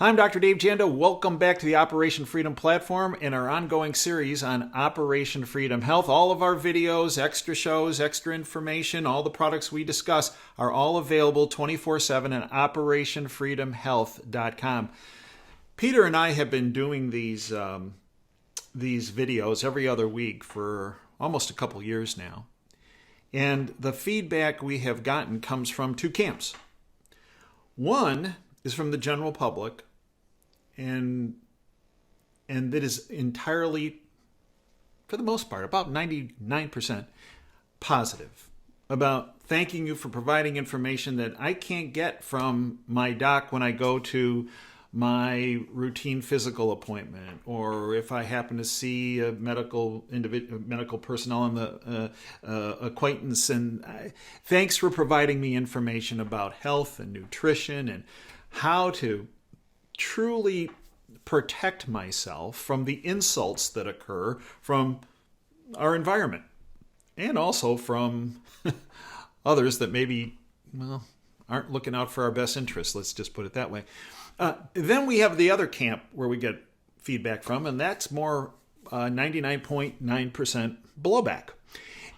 I'm Dr. Dave Janda. Welcome back to the Operation Freedom platform and our ongoing series on Operation Freedom Health. All of our videos, extra shows, extra information, all the products we discuss are all available 24/7 at operationfreedomhealth.com. Peter and I have been doing these videos every other week for almost a couple years now. And the feedback we have gotten comes from two camps. One is from the general public, and that is entirely, for the most part, about 99% positive, about thanking you for providing information that I can't get from my doc when I go to my routine physical appointment, or if I happen to see a medical personnel on the acquaintance. And thanks for providing me information about health and nutrition and how to truly protect myself from the insults that occur from our environment and also from others that maybe, aren't looking out for our best interests. Let's just put it that way. Then we have the other camp where we get feedback from, and that's more 99.9% blowback.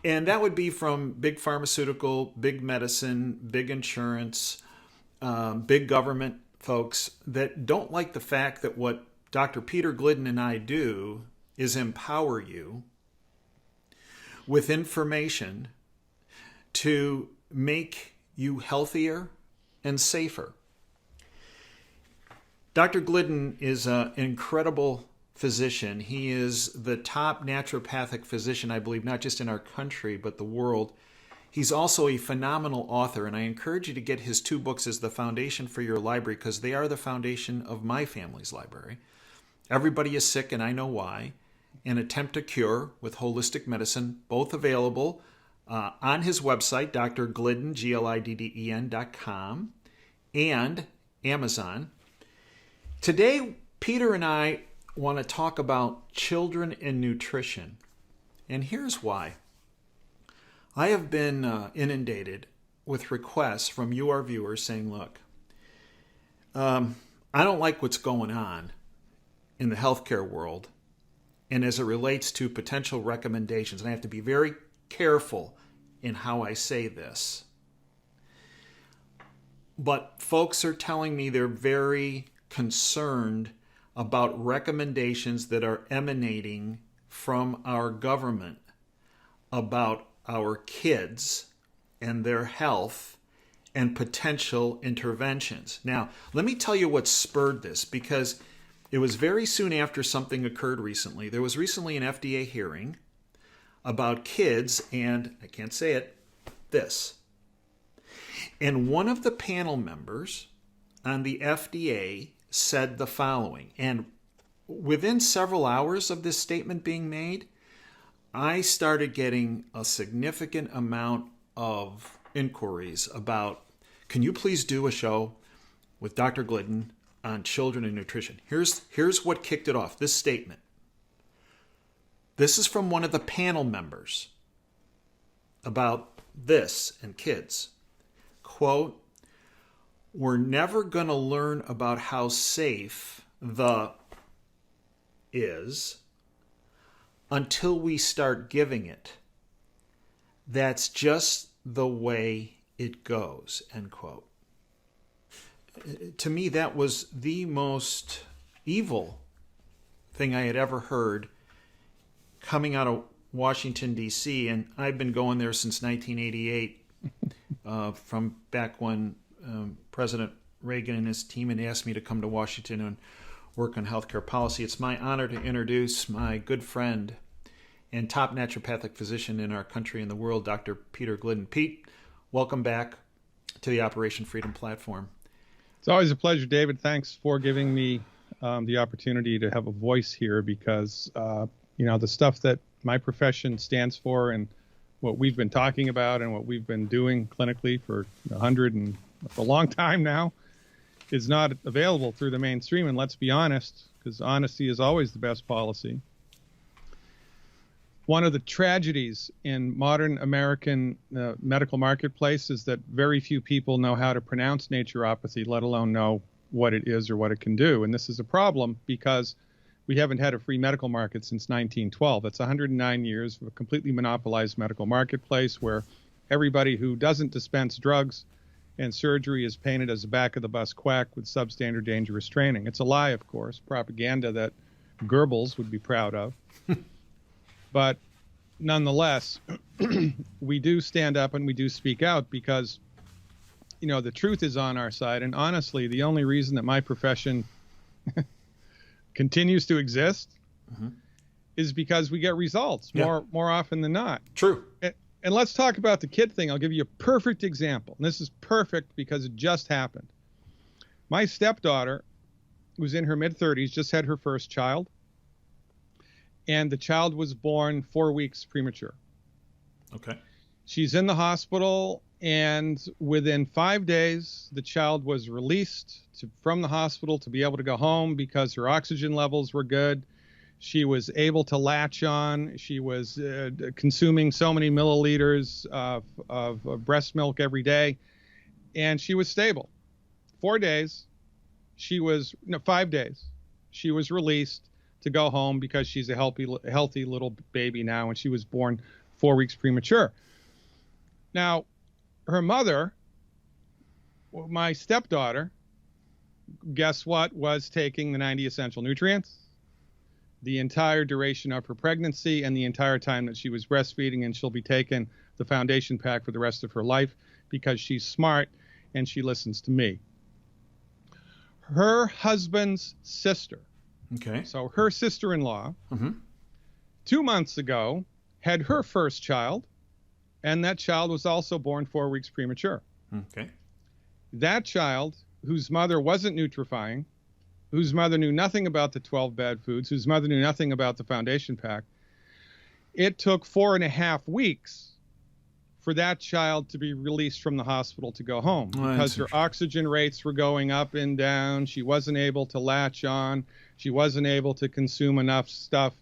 And that would be from big pharmaceutical, big medicine, big insurance, big government folks that don't like the fact that what Dr. Peter Glidden and I do is empower you with information to make you healthier and safer. Dr. Glidden is an incredible physician. He is the top naturopathic physician, I believe, not just in our country, but the world. He's also a phenomenal author, and I encourage you to get his two books as the foundation for your library, because they are the foundation of my family's library. Everybody is sick, and I know why. An Attempt to Cure with Holistic Medicine, both available on his website, drglidden, GLIDDEN.com, and Amazon. Today, Peter and I want to talk about children and nutrition, and here's why. I have been inundated with requests from you, our viewers, saying, look, I don't like what's going on in the healthcare world and as it relates to potential recommendations. And I have to be very careful in how I say this. But folks are telling me they're very concerned about recommendations that are emanating from our government about our kids and their health and potential interventions. Now, let me tell you what spurred this, because it was very soon after something occurred recently. There was recently an FDA hearing about kids and, I can't say it, this. And one of the panel members on the FDA said the following, and within several hours of this statement being made, I started getting a significant amount of inquiries about, can you please do a show with Dr. Glidden on children and nutrition? Here's what kicked it off, this statement. This is from one of the panel members about this and kids. Quote, "We're never going to learn about how safe the is until we start giving it. That's just the way it goes," end quote. To me, that was the most evil thing I had ever heard coming out of Washington, D.C., and I've been going there since 1988, from back when President Reagan and his team had asked me to come to Washington and work on healthcare policy. It's my honor to introduce my good friend and top naturopathic physician in our country and the world, Dr. Peter Glidden. Pete, welcome back to the Operation Freedom platform. It's always a pleasure, David. Thanks for giving me the opportunity to have a voice here, because the stuff that my profession stands for and what we've been talking about and what we've been doing clinically for a long time now is not available through the mainstream. And let's be honest, because honesty is always the best policy. One of the tragedies in modern American medical marketplace is that very few people know how to pronounce naturopathy, let alone know what it is or what it can do. And this is a problem because we haven't had a free medical market since 1912. That's 109 years of a completely monopolized medical marketplace where everybody who doesn't dispense drugs and surgery is painted as a back-of-the-bus quack with substandard dangerous training. It's a lie, of course, propaganda that Goebbels would be proud of. But nonetheless, we do stand up and we do speak out because, you know, the truth is on our side. And honestly, the only reason that my profession continues to exist is because we get results more often than not. True. And let's talk about the kid thing. I'll give you a perfect example. And this is perfect because it just happened. My stepdaughter, who's in her mid-30s, just had her first child. And the child was born 4 weeks premature. Okay. She's in the hospital, and within 5 days, the child was released from the hospital to be able to go home because her oxygen levels were good. She was able to latch on. She was consuming so many milliliters of breast milk every day, and she was stable. 4 days, 5 days, she was released to go home because she's a healthy little baby now, and she was born 4 weeks premature. Now, her mother, my stepdaughter, guess what, was taking the 90 essential nutrients the entire duration of her pregnancy and the entire time that she was breastfeeding, and she'll be taking the foundation pack for the rest of her life because she's smart and she listens to me. Her husband's sister, okay, so her sister-in-law, 2 months ago had her first child, and that child was also born 4 weeks premature. Okay. That child, whose mother wasn't Nutrifying, whose mother knew nothing about the 12 bad foods, whose mother knew nothing about the foundation pack, it took 4.5 weeks for that child to be released from the hospital to go home because her oxygen rates were going up and down. She wasn't able to latch on. She wasn't able to consume enough stuff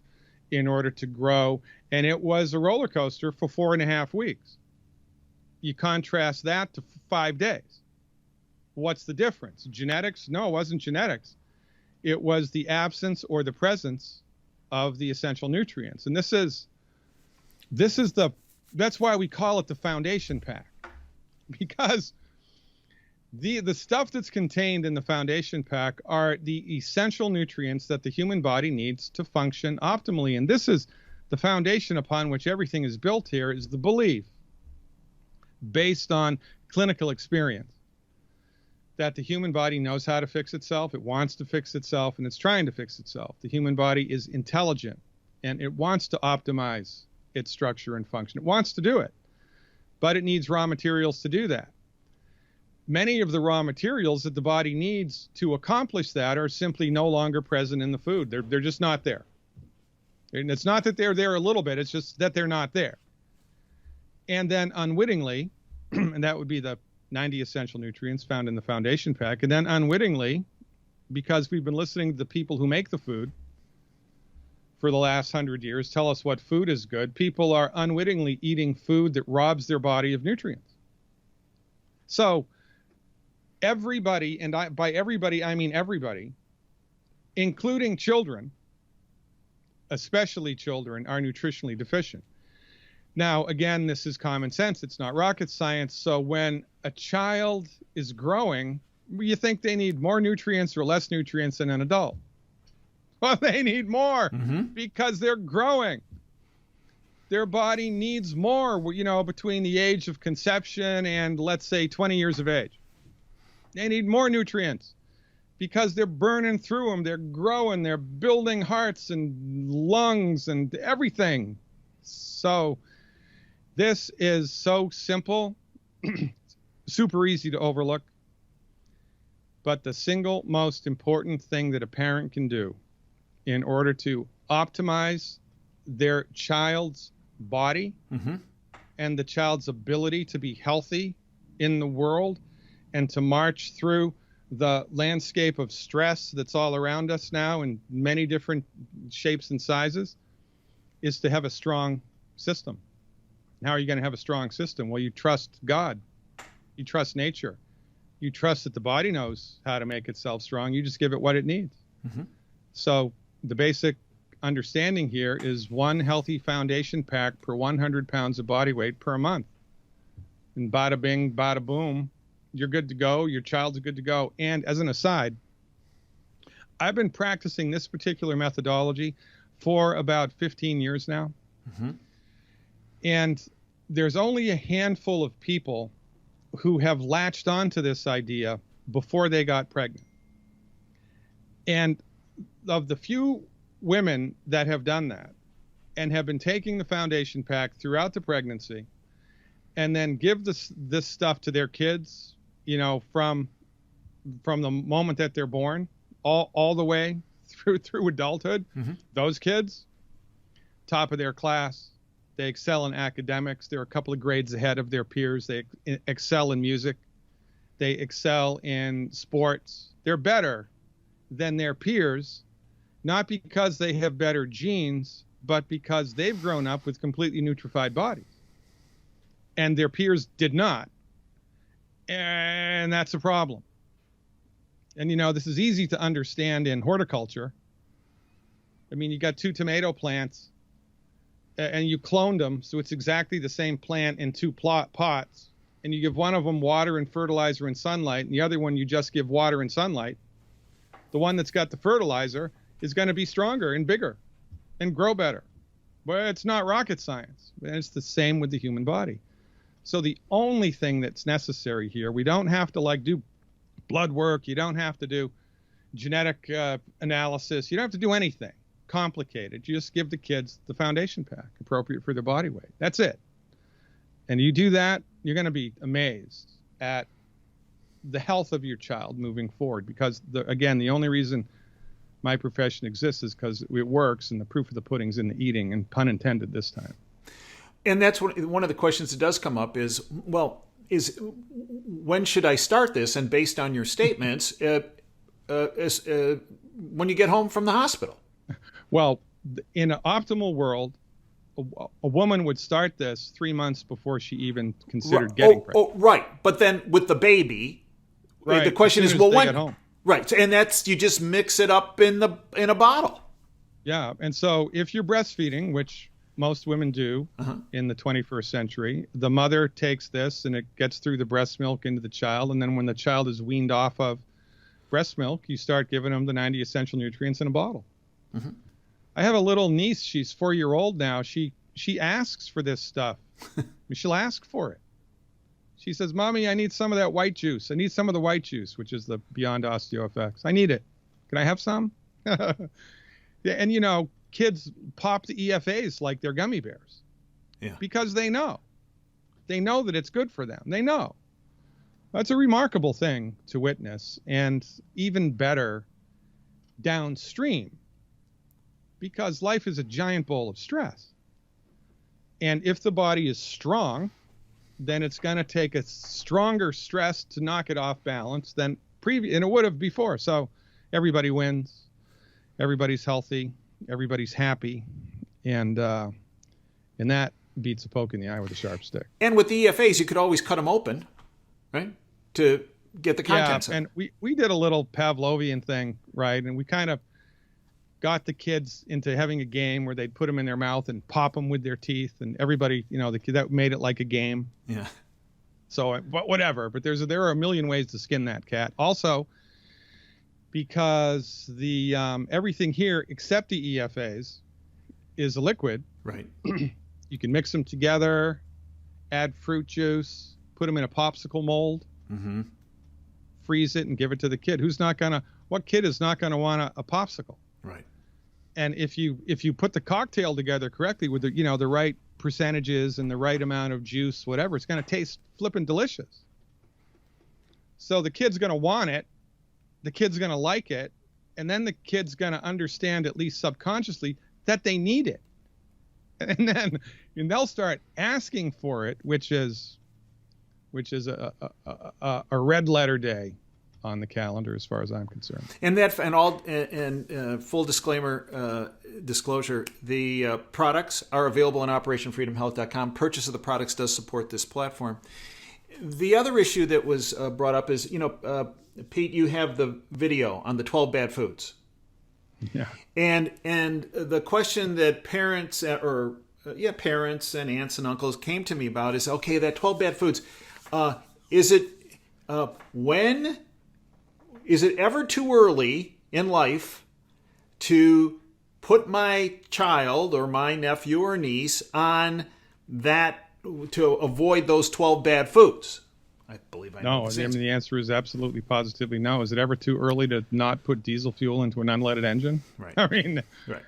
in order to grow. And it was a roller coaster for 4.5 weeks. You contrast that to 5 days. What's the difference? Genetics? No, it wasn't genetics. It was the absence or the presence of the essential nutrients. And that's why we call it the foundation pack, because the stuff that's contained in the foundation pack are the essential nutrients that the human body needs to function optimally. And this is the foundation upon which everything is built here, is the belief based on clinical experience that the human body knows how to fix itself, it wants to fix itself, and it's trying to fix itself. The human body is intelligent, and it wants to optimize its structure and function. It wants to do it, but it needs raw materials to do that. Many of the raw materials that the body needs to accomplish that are simply no longer present in the food. They're just not there. And it's not that they're there a little bit, it's just that they're not there. And then unwittingly, and that would be the 90 essential nutrients found in the foundation pack, and then unwittingly, because we've been listening to the people who make the food for the last 100 years tell us what food is good, people are unwittingly eating food that robs their body of nutrients. So everybody, and by everybody I mean everybody, including children, especially children, are nutritionally deficient. Now, again, this is common sense. It's not rocket science. So when a child is growing, you think they need more nutrients or less nutrients than an adult? Well, they need more because they're growing. Their body needs more, between the age of conception and, let's say, 20 years of age. They need more nutrients because they're burning through them. They're growing. They're building hearts and lungs and everything. So this is so simple, super easy to overlook. But the single most important thing that a parent can do in order to optimize their child's body and the child's ability to be healthy in the world and to march through the landscape of stress that's all around us now in many different shapes and sizes is to have a strong system. How are you going to have a strong system? Well, you trust God. You trust nature. You trust that the body knows how to make itself strong. You just give it what it needs. Mm-hmm. So the basic understanding here is one healthy foundation pack per 100 pounds of body weight per month. And bada bing, bada boom, you're good to go. Your child's good to go. And as an aside, I've been practicing this particular methodology for about 15 years now. Mm-hmm. And there's only a handful of people who have latched onto this idea before they got pregnant. And of the few women that have done that and have been taking the foundation pack throughout the pregnancy and then give this stuff to their kids, you know, from the moment that they're born all the way through adulthood, mm-hmm. those kids, top of their class. They excel in academics. They're a couple of grades ahead of their peers. They excel in music. They excel in sports. They're better than their peers, not because they have better genes, but because they've grown up with completely nutrified bodies. And their peers did not. And that's a problem. And, you know, this is easy to understand in horticulture. I mean, you got 2 tomato plants, and you cloned them, so it's exactly the same plant in 2 pots, and you give one of them water and fertilizer and sunlight, and the other one you just give water and sunlight. The one that's got the fertilizer is going to be stronger and bigger and grow better. Well, it's not rocket science, and it's the same with the human body. So the only thing that's necessary here, we don't have to do blood work, you don't have to do genetic analysis, you don't have to do anything complicated. You just give the kids the foundation pack appropriate for their body weight. That's it. And you do that, you're going to be amazed at the health of your child moving forward, because again, the only reason my profession exists is because it works, and the proof of the pudding's in the eating, and pun intended this time. And that's one of the questions that does come up is, well, when should I start this? And based on your statements, when you get home from the hospital. Well, in an optimal world, a woman would start this 3 months before she even considered getting pregnant. Oh, right. But then with the baby, right, the question is, well, when? Home. Right. And that's, you just mix it up in a bottle. Yeah. And so if you're breastfeeding, which most women do in the 21st century, the mother takes this and it gets through the breast milk into the child. And then when the child is weaned off of breast milk, you start giving them the 90 essential nutrients in a bottle. Mm-hmm. I have a little niece. She's 4-year-old now. She asks for this stuff. She'll ask for it. She says, "Mommy, I need some of that white juice. I need some of the white juice," which is the Beyond OsteoFX. "I need it. Can I have some?" Yeah, and, you know, kids pop the EFAs like they're gummy bears. Yeah. Because they know. They know that it's good for them. They know. That's a remarkable thing to witness, and even better downstream, because life is a giant bowl of stress. And if the body is strong, then it's going to take a stronger stress to knock it off balance than and it would have before. So everybody wins, everybody's healthy, everybody's happy, and that beats a poke in the eye with a sharp stick. And with the EFAs, you could always cut them open, right, to get the contents. Yeah, and we did a little Pavlovian thing, right, and we kind of got the kids into having a game where they'd put them in their mouth and pop them with their teeth, and everybody, you know, that made it like a game. Yeah. So, but whatever. But there are a million ways to skin that cat. Also, because the everything here except the EFAs is a liquid. Right. You can mix them together, add fruit juice, put them in a popsicle mold, freeze it, and give it to the kid. What kid is not gonna want a popsicle? Right. And if you put the cocktail together correctly with the right percentages and the right amount of juice, whatever, it's going to taste flippin' delicious. So the kid's going to want it, the kid's going to like it, and then the kid's going to understand, at least subconsciously, that they need it. And they'll start asking for it, which is a red letter day on the calendar as far as I'm concerned. And full disclosure, the products are available on OperationFreedomHealth.com. Purchase of the products does support this platform. The other issue that was brought up is, Pete, you have the video on the 12 bad foods. Yeah. And the question that parents parents and aunts and uncles came to me about is, okay, that 12 bad foods, is it ever too early in life to put my child or my nephew or niece on that to avoid those 12 bad foods? I believe I know. No, the answer is absolutely positively no. Is it ever too early to not put diesel fuel into an unleaded engine? Right. I mean, right.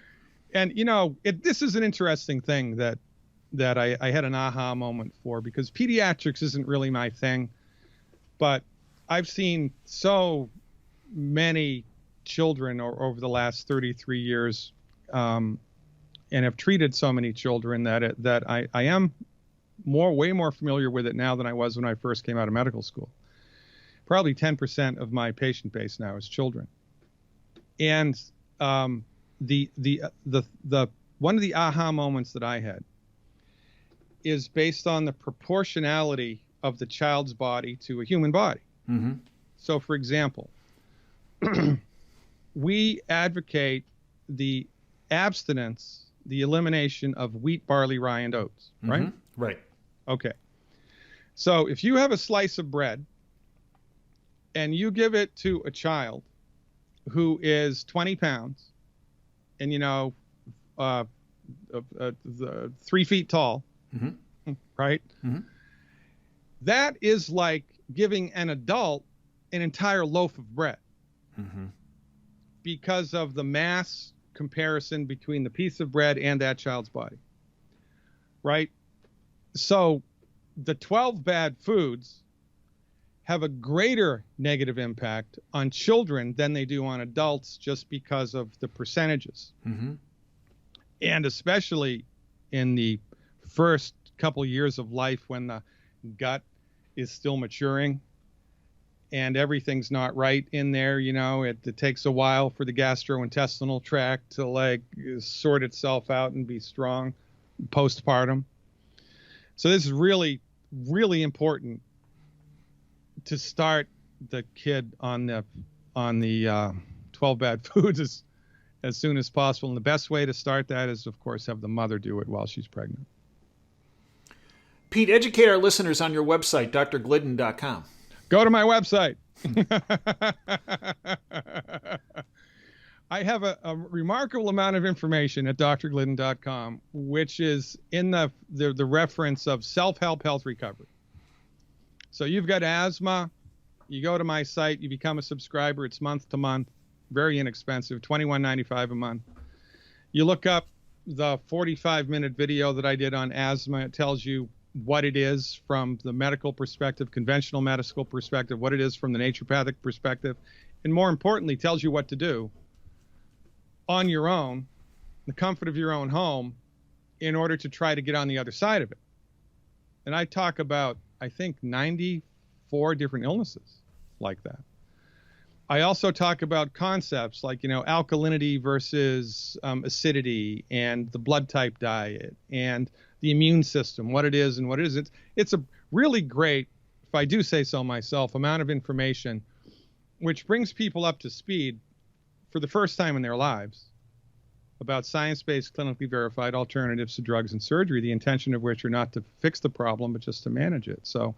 And this is an interesting thing that I had an aha moment for, because pediatrics isn't really my thing, but I've seen so many children over the last 33 years, and have treated so many children that I am way more familiar with it now than I was when I first came out of medical school. Probably 10% of my patient base now is children. And the one of the aha moments that I had is based on the proportionality of the child's body to a human body. Mm-hmm. So, for example, we advocate the abstinence, the elimination of wheat, barley, rye, and oats, right? Mm-hmm. Right. Okay. So if you have a slice of bread and you give it to a child who is 20 pounds and, 3 feet tall, mm-hmm. right? Mm-hmm. That is like giving an adult an entire loaf of bread, mm-hmm. because of the mass comparison between the piece of bread and that child's body, right? So the 12 bad foods have a greater negative impact on children than they do on adults, just because of the percentages. Mm-hmm. And especially in the first couple years of life, when the gut is still maturing and everything's not right in there, it takes a while for the gastrointestinal tract to sort itself out and be strong postpartum. So this is really, really important to start the kid on the 12 bad foods as soon as possible. And the best way to start that is, of course, have the mother do it while she's pregnant. Pete, educate our listeners on your website, drglidden.com. Go to my website. I have a remarkable amount of information at drglidden.com, which is in the reference of self-help health recovery. So you've got asthma, you go to my site, you become a subscriber. It's month to month, very inexpensive, $21.95 a month. You look up the 45-minute video that I did on asthma. It tells you what it is from the medical perspective, conventional medical perspective, what it is from the naturopathic perspective, and more importantly, tells you what to do on your own, the comfort of your own home, in order to try to get on the other side of it. And I talk about, I think, 94 different illnesses like that. I also talk about concepts like, alkalinity versus acidity, and the blood type diet, and the immune system, what it is and what it isn't. It's a really great, if I do say so myself, amount of information, which brings people up to speed for the first time in their lives about science-based, clinically verified alternatives to drugs and surgery, the intention of which are not to fix the problem, but just to manage it. So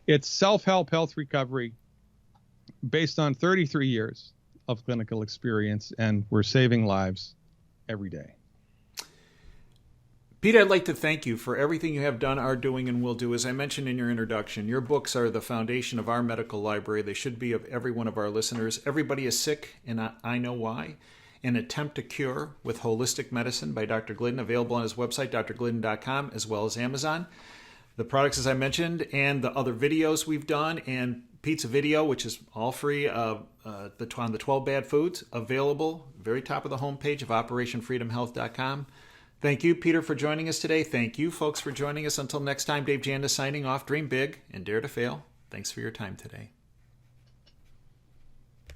it's self-help health recovery based on 33 years of clinical experience, and we're saving lives every day. Pete, I'd like to thank you for everything you have done, are doing, and will do. As I mentioned in your introduction, your books are the foundation of our medical library. They should be of every one of our listeners. Everybody is sick, and I know why. An Attempt to Cure with Holistic Medicine by Dr. Glidden, available on his website, drglidden.com, as well as Amazon. The products, as I mentioned, and the other videos we've done, and Pete's video, which is all free, on the 12 bad foods, available very top of the homepage of operationfreedomhealth.com. Thank you, Peter, for joining us today. Thank you, folks, for joining us. Until next time, Dave Janda signing off. Dream big and dare to fail. Thanks for your time today.